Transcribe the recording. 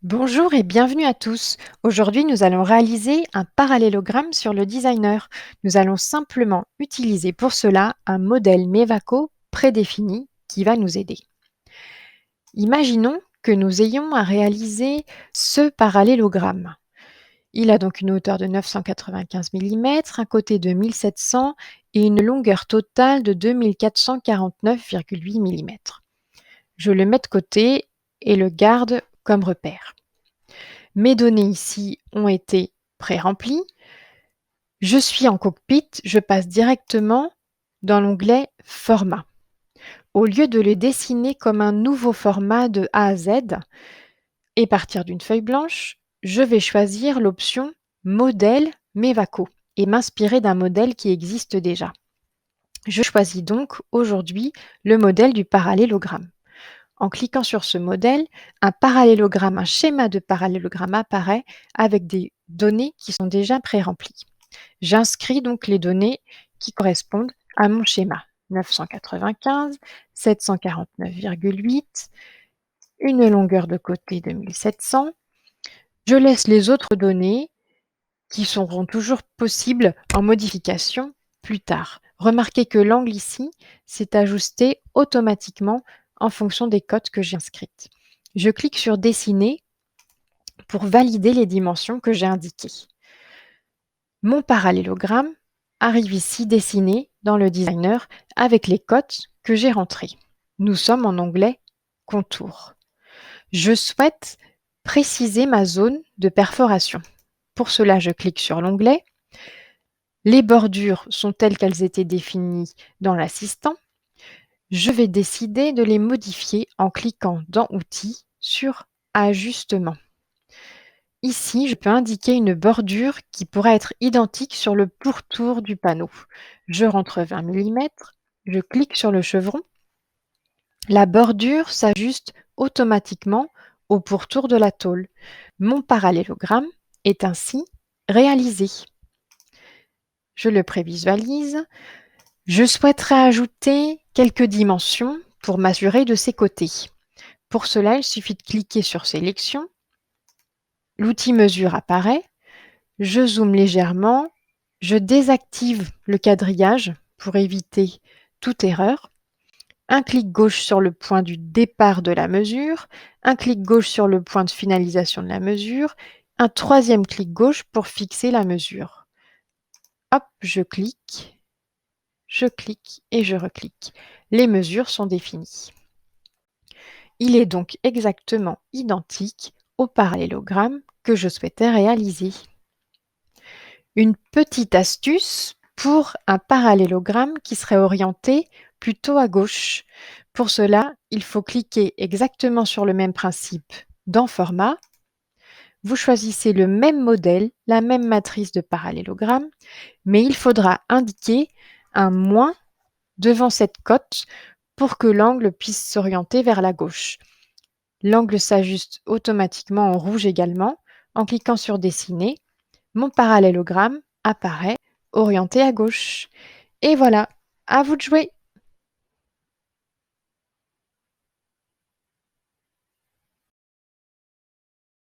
Bonjour et bienvenue à tous. Aujourd'hui, nous allons réaliser un parallélogramme sur le designer. Nous allons simplement utiliser pour cela un modèle Mevaco prédéfini qui va nous aider. Imaginons que nous ayons à réaliser ce parallélogramme. Il a donc une hauteur de 995 mm, un côté de 1700 et une longueur totale de 2449,8 mm. Je le mets de côté et le garde comme repère. Mes données ici ont été pré-remplies. Je suis en cockpit, je passe directement dans l'onglet Format. Au lieu de les dessiner comme un nouveau format de A à Z et partir d'une feuille blanche, je vais choisir l'option Modèle Mevaco et m'inspirer d'un modèle qui existe déjà. Je choisis donc aujourd'hui le modèle du parallélogramme. En cliquant sur ce modèle, un parallélogramme, un schéma de parallélogramme apparaît avec des données qui sont déjà pré-remplies. J'inscris donc les données qui correspondent à mon schéma. 995, 749,8, une longueur de côté de 1700. Je laisse les autres données qui seront toujours possibles en modification plus tard. Remarquez que l'angle ici s'est ajusté automatiquement en fonction des cotes que j'ai inscrites. Je clique sur Dessiner pour valider les dimensions que j'ai indiquées. Mon parallélogramme arrive ici dessiné dans le designer avec les cotes que j'ai rentrées. Nous sommes en onglet Contour. Je souhaite préciser ma zone de perforation. Pour cela, je clique sur l'onglet. Les bordures sont telles qu'elles étaient définies dans l'assistant. Je vais décider de les modifier en cliquant dans Outils sur Ajustement. Ici, je peux indiquer une bordure qui pourrait être identique sur le pourtour du panneau. Je rentre 20 mm, je clique sur le chevron. La bordure s'ajuste automatiquement au pourtour de la tôle. Mon parallélogramme est ainsi réalisé. Je le prévisualise. Je souhaiterais ajouter quelques dimensions pour m'assurer de ses côtés. Pour cela, il suffit de cliquer sur Sélection. L'outil Mesure apparaît. Je zoome légèrement. Je désactive le quadrillage pour éviter toute erreur. Un clic gauche sur le point du départ de la mesure. Un clic gauche sur le point de finalisation de la mesure. Un troisième clic gauche pour fixer la mesure. Hop, je clique et je reclique. Les mesures sont définies. Il est donc exactement identique au parallélogramme que je souhaitais réaliser. Une petite astuce pour un parallélogramme qui serait orienté plutôt à gauche. Pour cela, il faut cliquer exactement sur le même principe dans Format. Vous choisissez le même modèle, la même matrice de parallélogramme, mais il faudra indiquer un moins devant cette cote pour que l'angle puisse s'orienter vers la gauche. L'angle s'ajuste automatiquement en rouge également. En cliquant sur Dessiner, mon parallélogramme apparaît orienté à gauche. Et voilà, à vous de jouer!